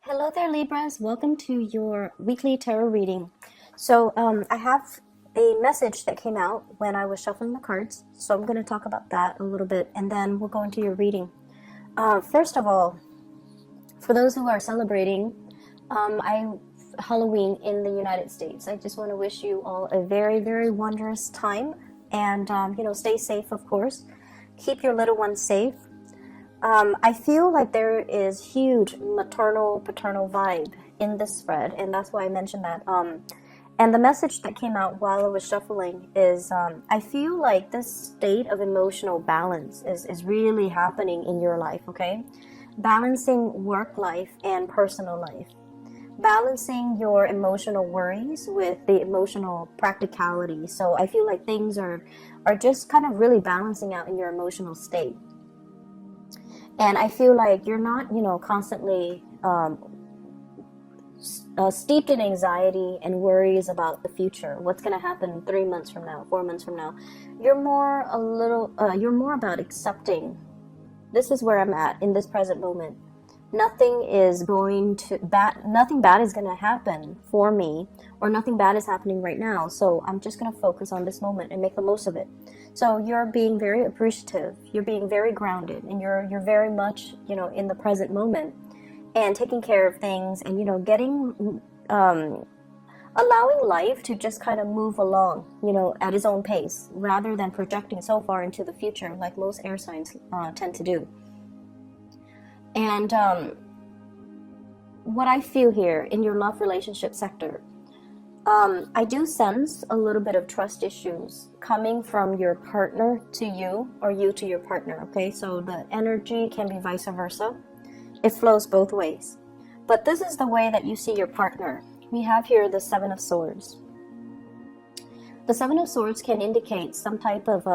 Hello there, Libras. Welcome to your weekly tarot reading. I have a message that came out when I was shuffling the cards, so I'm going to talk about that a little bit, and then we'll go into your reading. First of all, for those who are celebrating Halloween in the United States, I just want to wish you all a very, very wondrous time, and stay safe, of course. Keep your little ones safe. I feel like there is huge maternal paternal vibe in this spread, and that's why I mentioned that. And the message that came out while I was shuffling is I feel like this state of emotional balance is really happening in your life, okay? Balancing work life and personal life. Balancing your emotional worries with the emotional practicality. So I feel like things are just kind of really balancing out in your emotional state. And I feel like you're not, constantly steeped in anxiety and worries about the future. What's going to happen 3 months from now, 4 months from now? You're more about accepting. This is where I'm at in this present moment. Nothing bad is going to happen for me, or nothing bad is happening right now. So I'm just going to focus on this moment and make the most of it. So you're being very appreciative, you're being very grounded, and you're very much, in the present moment and taking care of things, and getting allowing life to just kind of move along, at its own pace, rather than projecting so far into the future like most air signs tend to do. And what I feel here in your love relationship sector, I do sense a little bit of trust issues coming from your partner to you, or you to your partner, okay? So the energy can be vice versa. It flows both ways. But this is the way that you see your partner. We have here the Seven of Swords. The Seven of Swords can indicate some type of,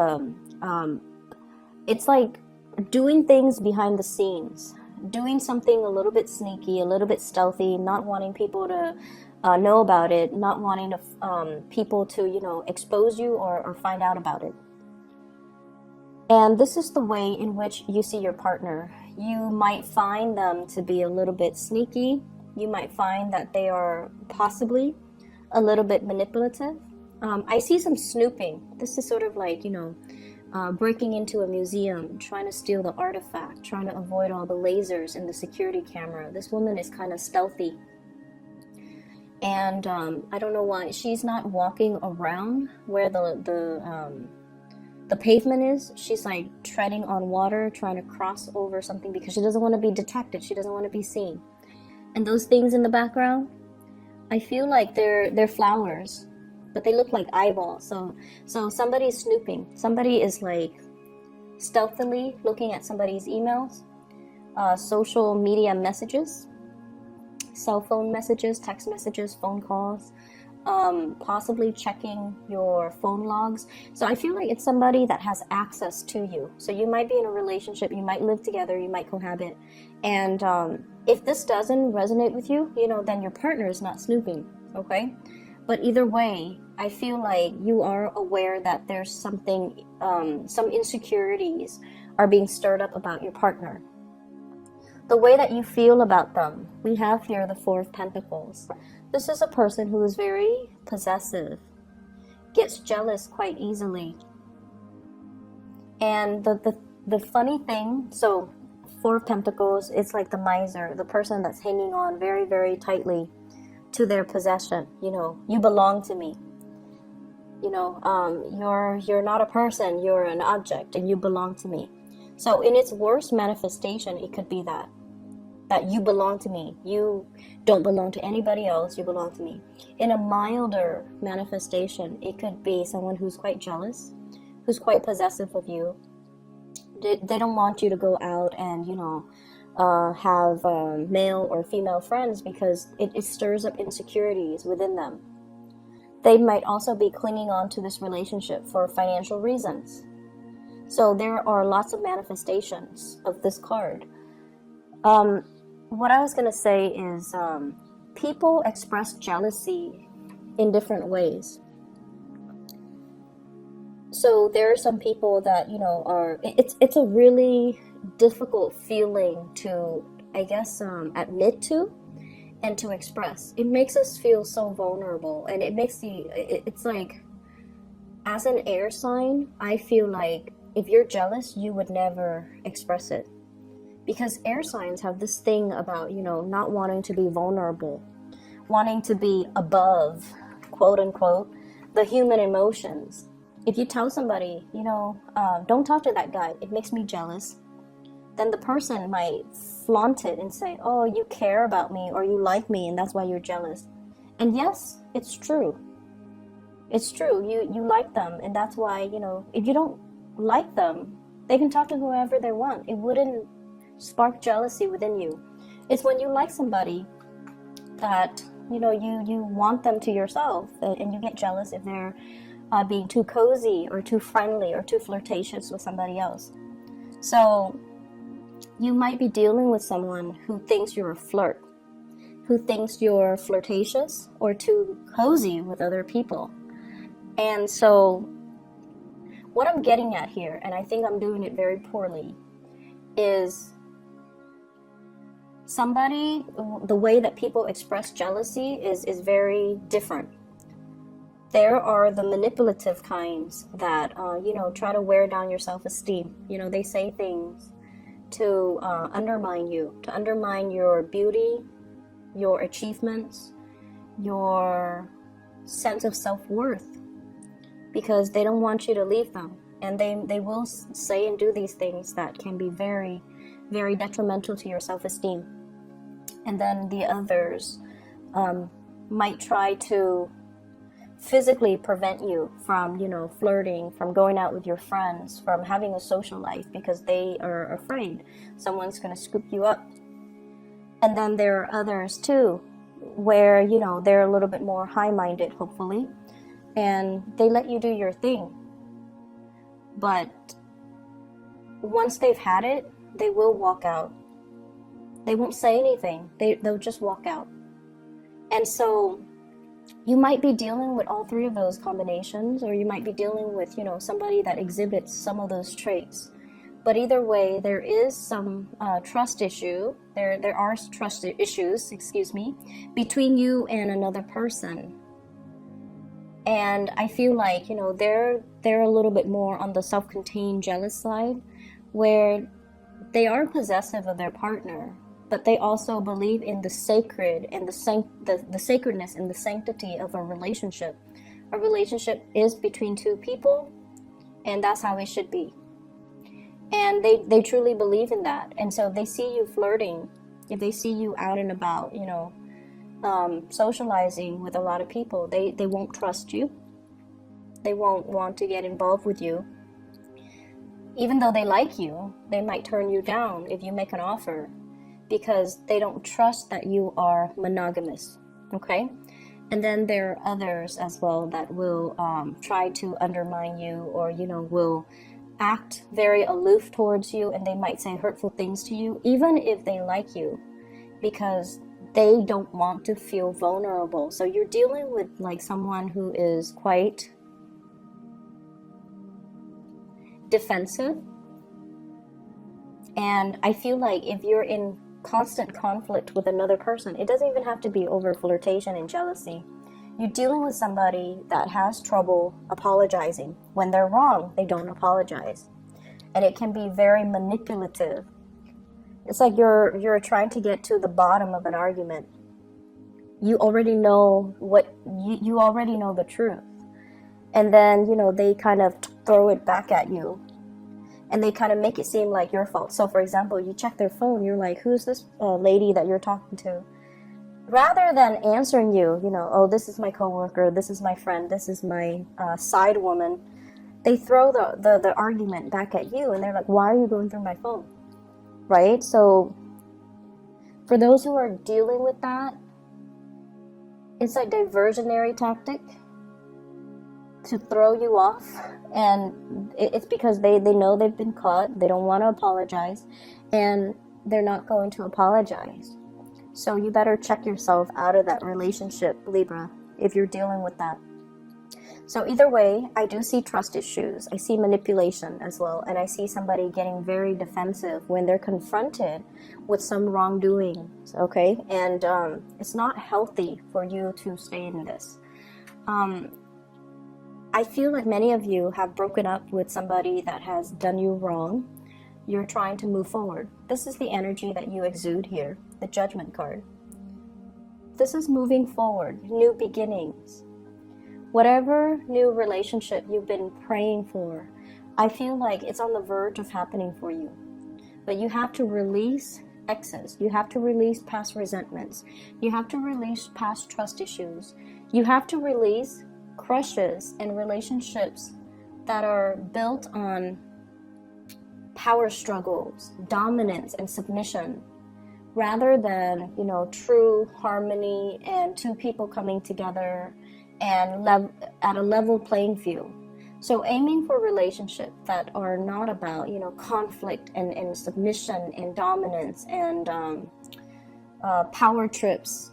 it's like doing things behind the scenes, doing something a little bit sneaky, a little bit stealthy, not wanting people to know about it, not wanting to, people to, expose you or find out about it. And this is the way in which you see your partner. You might find them to be a little bit sneaky. You might find that they are possibly a little bit manipulative. I see some snooping. This is sort of like, breaking into a museum, trying to steal the artifact, trying to avoid all the lasers in the security camera. This woman is kind of stealthy. And I don't know why she's not walking around where the pavement is. She's like treading on water, trying to cross over something because she doesn't want to be detected. She doesn't want to be seen. And those things in the background, I feel like they're flowers, but they look like eyeballs. So somebody's snooping. Somebody is like stealthily looking at somebody's emails, social media messages, cell phone messages, text messages, phone calls, possibly checking your phone logs. So I feel like it's somebody that has access to you. So you might be in a relationship, you might live together, you might cohabit. And if this doesn't resonate with you, then your partner is not snooping, okay? But either way, I feel like you are aware that there's something, some insecurities are being stirred up about your partner. The way that you feel about them, we have here the Four of Pentacles. This is a person who is very possessive, gets jealous quite easily. And the funny thing, so Four of Pentacles, it's like the miser, the person that's hanging on very, very tightly to their possession. You belong to me. You're not a person, you're an object, and you belong to me. So in its worst manifestation, it could be that you belong to me. You don't belong to anybody else, you belong to me. In a milder manifestation, it could be someone who's quite jealous, who's quite possessive of you. They don't want you to go out and, have male or female friends because it stirs up insecurities within them. They might also be clinging on to this relationship for financial reasons. So there are lots of manifestations of this card. What I was going to say is people express jealousy in different ways. So there are some people that, it's a really difficult feeling to, I guess, admit to. and to express. It makes us feel so vulnerable, and it makes it's like, as an air sign, I feel like if you're jealous, you would never express it. Because air signs have this thing about, not wanting to be vulnerable, wanting to be above, quote unquote, the human emotions. If you tell somebody, don't talk to that guy, it makes me jealous, then the person might flaunt it and say, oh, you care about me, or you like me, and that's why you're jealous. And yes, it's true. It's true. You like them, and that's why, if you don't like them, they can talk to whoever they want. It wouldn't spark jealousy within you. It's when you like somebody that, you want them to yourself, and you get jealous if they're being too cozy or too friendly or too flirtatious with somebody else. So you might be dealing with someone who thinks you're a flirt, who thinks you're flirtatious or too cozy with other people. And so what I'm getting at here, and I think I'm doing it very poorly, is the way that people express jealousy is very different. There are the manipulative kinds that, try to wear down your self-esteem. They say things to undermine you, to undermine your beauty, your achievements, your sense of self-worth, because they don't want you to leave them. And they will say and do these things that can be very, very detrimental to your self-esteem. And then the others might try to physically prevent you from, flirting, from going out with your friends, from having a social life, because they are afraid someone's going to scoop you up. And then there are others too, where, they're a little bit more high-minded, hopefully, and they let you do your thing. But once they've had it, they will walk out. They won't say anything. They'll just walk out. And so you might be dealing with all three of those combinations, or you might be dealing with, somebody that exhibits some of those traits. But either way, there is some trust issue. There are trust issues, between you and another person. And I feel like, they're a little bit more on the self-contained jealous side, where they are possessive of their partner, but they also believe in the sacred and the sacredness and the sanctity of a relationship. A relationship is between two people, and that's how it should be. And they truly believe in that. And so they see you flirting, if they see you out and about, socializing with a lot of people, they won't trust you. They won't want to get involved with you. Even though they like you, they might turn you down if you make an offer, because they don't trust that you are monogamous. Okay? And then there are others as well that will try to undermine you, or will act very aloof towards you, and they might say hurtful things to you, even if they like you, because they don't want to feel vulnerable. So you're dealing with like someone who is quite defensive. And I feel like if you're in constant conflict with another person, it doesn't even have to be over flirtation and jealousy. You're dealing with somebody that has trouble apologizing. When they're wrong, they don't apologize. And it can be very manipulative. It's like you're trying to get to the bottom of an argument. You already know you already know the truth. And then, they kind of throw it back at you. And they kind of make it seem like your fault. So, for example, you check their phone, you're like, who's this lady that you're talking to? Rather than answering you, oh, this is my coworker, this is my friend, this is my side woman, they throw the argument back at you, and they're like, why are you going through my phone? Right? So, for those who are dealing with that, it's a diversionary tactic to throw you off, and it's because they know they've been caught, they don't want to apologize, and they're not going to apologize. So you better check yourself out of that relationship, Libra, if you're dealing with that. So either way, I do see trust issues. I see manipulation as well. And I see somebody getting very defensive when they're confronted with some wrongdoing. Okay? And it's not healthy for you to stay in this. I feel like many of you have broken up with somebody that has done you wrong. You're trying to move forward. This is the energy that you exude here, the Judgment card. This is moving forward, new beginnings. Whatever new relationship you've been praying for, I feel like it's on the verge of happening for you. But you have to release exes. You have to release past resentments. You have to release past trust issues. You have to release crushes and relationships that are built on power struggles, dominance and submission, rather than, true harmony and two people coming together and at a level playing field. So aiming for relationships that are not about, conflict and submission and dominance and power trips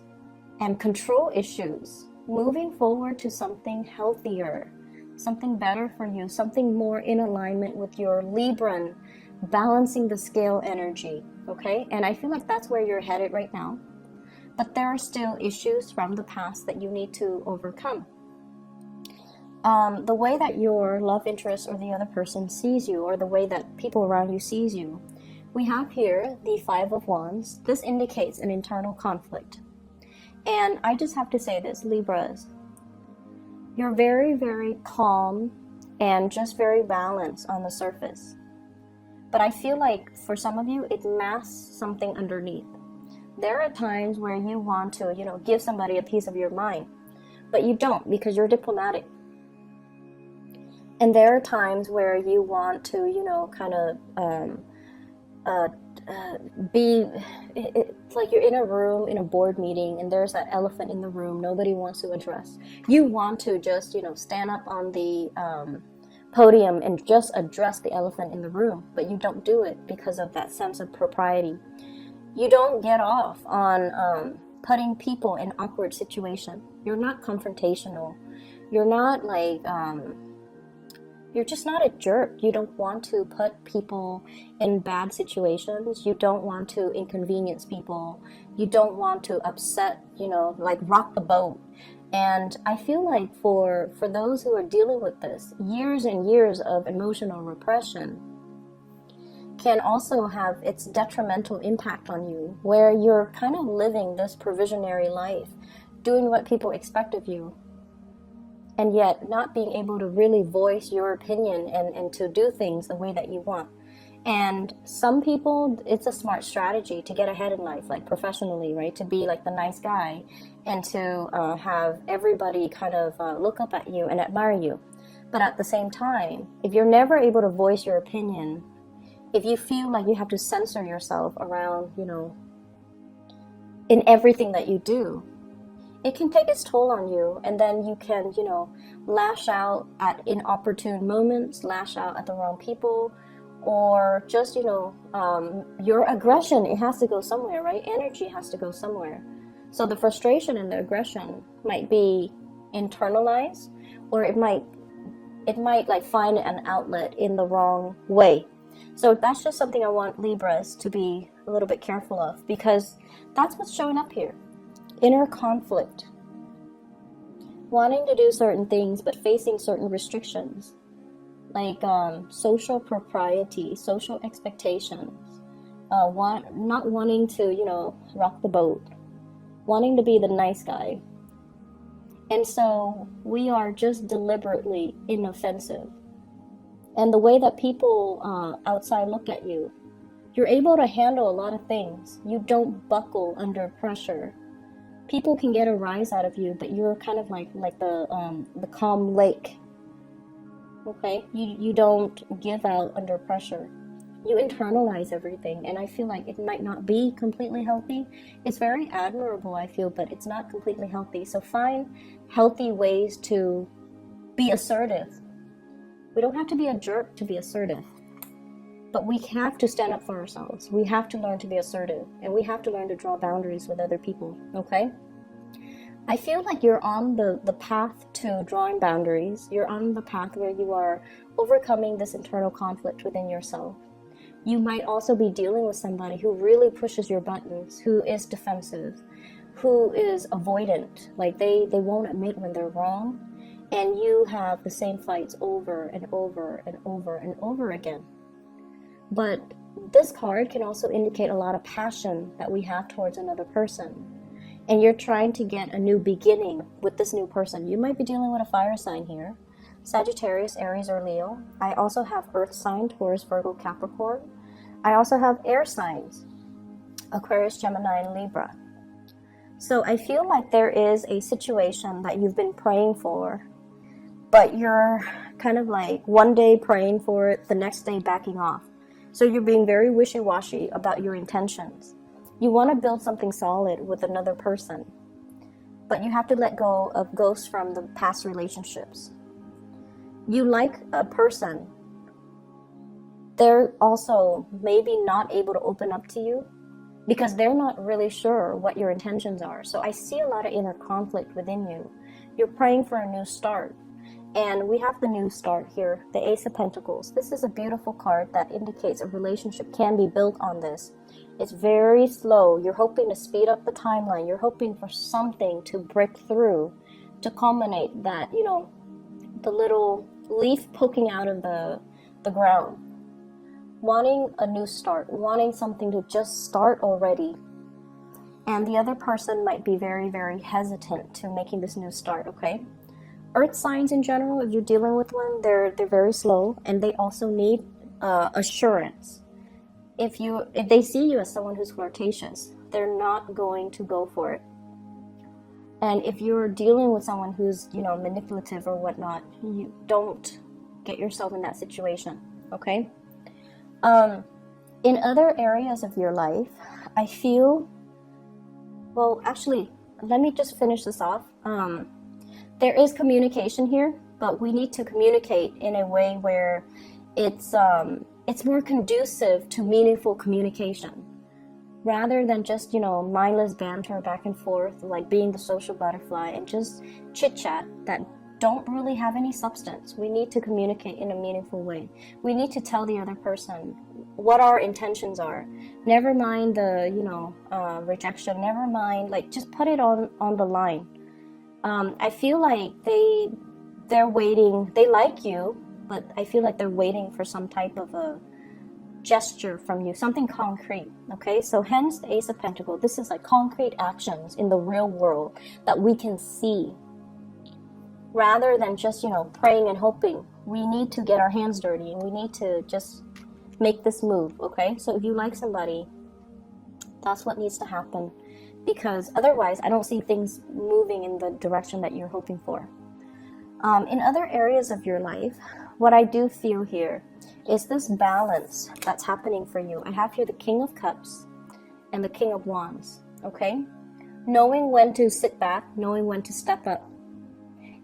and control issues. Moving forward to something healthier, something better for you, something more in alignment with your Libran, balancing the scale energy, okay? And I feel like that's where you're headed right now. But there are still issues from the past that you need to overcome. The way that your love interest or the other person sees you, or the way that people around you sees you, we have here the Five of Wands. This indicates an internal conflict. And I just have to say this, Libras, you're very, very calm and just very balanced on the surface. But I feel like for some of you, it masks something underneath. There are times where you want to, give somebody a piece of your mind, but you don't because you're diplomatic. And there are times where you want to, it's like you're in a room, in a board meeting, and there's that elephant in the room nobody wants to address. You want to just, stand up on the podium and just address the elephant in the room, but you don't do it because of that sense of propriety. You don't get off on putting people in awkward situations. You're not confrontational. You're not like, you're just not a jerk. You don't want to put people in bad situations. You don't want to inconvenience people. You don't want to upset, rock the boat. And I feel like for those who are dealing with this, years and years of emotional repression can also have its detrimental impact on you, where you're kind of living this provisionary life, doing what people expect of you, and yet not being able to really voice your opinion and to do things the way that you want. And some people, it's a smart strategy to get ahead in life, like professionally, right? To be like the nice guy and to have everybody kind of look up at you and admire you. But at the same time, if you're never able to voice your opinion, if you feel like you have to censor yourself around, in everything that you do, it can take its toll on you, and then you can, lash out at inopportune moments, lash out at the wrong people, or just, your aggression, it has to go somewhere, right? Energy has to go somewhere. So the frustration and the aggression might be internalized, or it might like find an outlet in the wrong way. So that's just something I want Libras to be a little bit careful of, because that's what's showing up here. Inner conflict, wanting to do certain things but facing certain restrictions, like social propriety, social expectations, not wanting to, rock the boat, wanting to be the nice guy. And so we are just deliberately inoffensive. And the way that people outside look at you, you're able to handle a lot of things. You don't buckle under pressure. People can get a rise out of you, but you're kind of like the calm lake. Okay, you don't give out under pressure. You internalize everything, and I feel like it might not be completely healthy. It's very admirable, I feel, but it's not completely healthy. So find healthy ways to be assertive. We don't have to be a jerk to be assertive, but we have to stand up for ourselves. We have to learn to be assertive, and we have to learn to draw boundaries with other people, okay? I feel like you're on the path to drawing boundaries. You're on the path where you are overcoming this internal conflict within yourself. You might also be dealing with somebody who really pushes your buttons, who is defensive, who is avoidant. Like they won't admit when they're wrong. And you have the same fights over and over and over and over again. But this card can also indicate a lot of passion that we have towards another person. And you're trying to get a new beginning with this new person. You might be dealing with a fire sign here. Sagittarius, Aries, or Leo. I also have earth sign, Taurus, Virgo, Capricorn. I also have air signs, Aquarius, Gemini, and Libra. So I feel like there is a situation that you've been praying for, but you're kind of like one day praying for it, the next day backing off. So you're being very wishy-washy about your intentions. You want to build something solid with another person, but you have to let go of ghosts from the past relationships. You like a person. They're also maybe not able to open up to you because they're not really sure what your intentions are. So I see a lot of inner conflict within you. You're praying for a new start. And we have the new start here, the Ace of Pentacles. This is a beautiful card that indicates a relationship can be built on this. It's very slow. You're hoping to speed up the timeline. You're hoping for something to break through, to culminate that, you know, the little leaf poking out of the ground. Wanting a new start, wanting something to just start already. And the other person might be very, very hesitant to making this new start, okay? Earth signs in general, if you're dealing with one, they're very slow, and they also need assurance. If they see you as someone who's flirtatious, they're not going to go for it. And if you're dealing with someone who's, you know, manipulative or whatnot, you don't get yourself in that situation, okay? In other areas of your life, I feel, well, actually, let me just finish this off. There is communication here, but we need to communicate in a way where it's more conducive to meaningful communication, rather than just, you know, mindless banter back and forth, like being the social butterfly and just chit chat that don't really have any substance. We need to communicate in a meaningful way. We need to tell the other person what our intentions are. Never mind the, you know, rejection. Never mind, like, just put it on the line. I feel like they're waiting. They like you, but I feel like they're waiting for some type of a gesture from you, something concrete. Okay, so hence the Ace of Pentacles. This is like concrete actions in the real world that we can see, rather than just, you know, praying and hoping. We need to get our hands dirty, and we need to just make this move. Okay, so if you like somebody, that's what needs to happen. Because otherwise, I don't see things moving in the direction that you're hoping for. In other areas of your life, what I do feel here is this balance that's happening for you. I have here the King of Cups and the King of Wands, okay? Knowing when to sit back, knowing when to step up.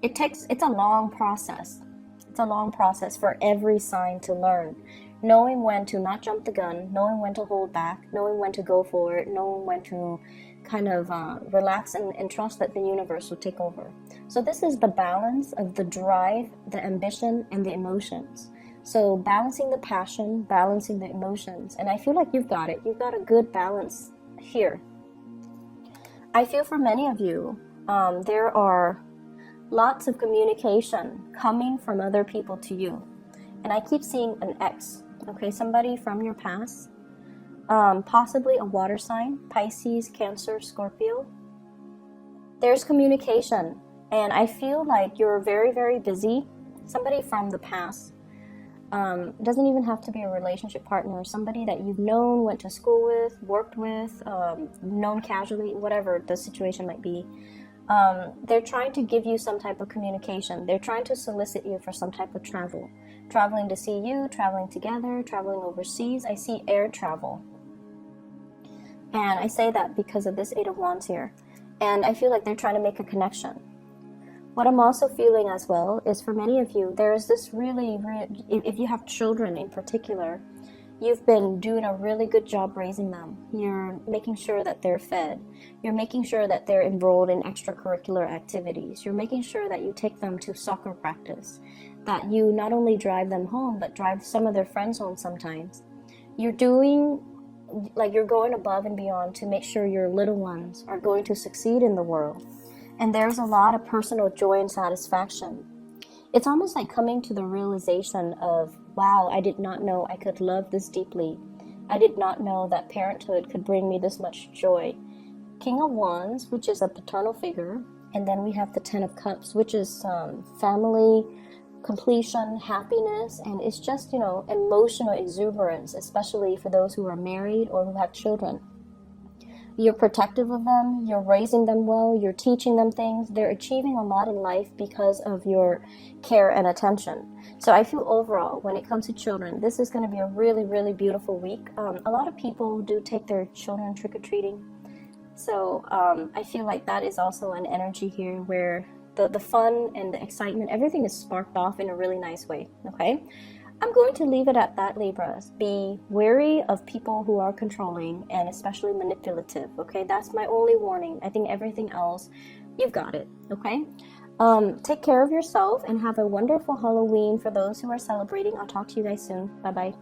It's a long process. It's a long process for every sign to learn. Knowing when to not jump the gun, knowing when to hold back, knowing when to go for it, knowing when to kind of relax and trust that the universe will take over. So this is the balance of the drive, the ambition, and the emotions. So balancing the passion, balancing the emotions. And I feel like you've got it. You've got a good balance here. I feel for many of you, there are lots of communication coming from other people to you. And I keep seeing an ex, okay, somebody from your past. Possibly a water sign, Pisces, Cancer, Scorpio. There's communication, and I feel like you're very, very busy. Somebody from the past. Doesn't even have to be a relationship partner. Somebody that you've known, went to school with, worked with, known casually, whatever the situation might be. They're trying to give you some type of communication. They're trying to solicit you for some type of travel. Traveling to see you, traveling together, traveling overseas. I see air travel. And I say that because of this Eight of Wands here. And I feel like they're trying to make a connection. What I'm also feeling as well is for many of you, there is this really, if you have children in particular, You've been doing a really good job raising them. You're making sure that they're fed. You're making sure that they're enrolled in extracurricular activities. You're making sure that you take them to soccer practice, that you not only drive them home, but drive some of their friends home sometimes. You're doing, like, you're going above and beyond to make sure your little ones are going to succeed in the world. And there's a lot of personal joy and satisfaction. It's almost like coming to the realization of, wow, I did not know I could love this deeply. I did not know that parenthood could bring me this much joy. King of Wands, which is a paternal figure, and then we have the Ten of Cups, which is family, completion, happiness, and it's just, emotional exuberance, especially for those who are married or who have children. You're protective of them, you're raising them well, you're teaching them things. They're achieving a lot in life because of your care and attention. So I feel overall, when it comes to children, this is going to be a really, really beautiful week. A lot of people do take their children trick-or-treating. So I feel like that is also an energy here where the fun and the excitement, everything is sparked off in a really nice way, okay? I'm going to leave it at that, Libras. Be wary of people who are controlling and especially manipulative, okay? That's my only warning. I think everything else, you've got it, okay? Take care of yourself and have a wonderful Halloween for those who are celebrating. I'll talk to you guys soon. Bye-bye.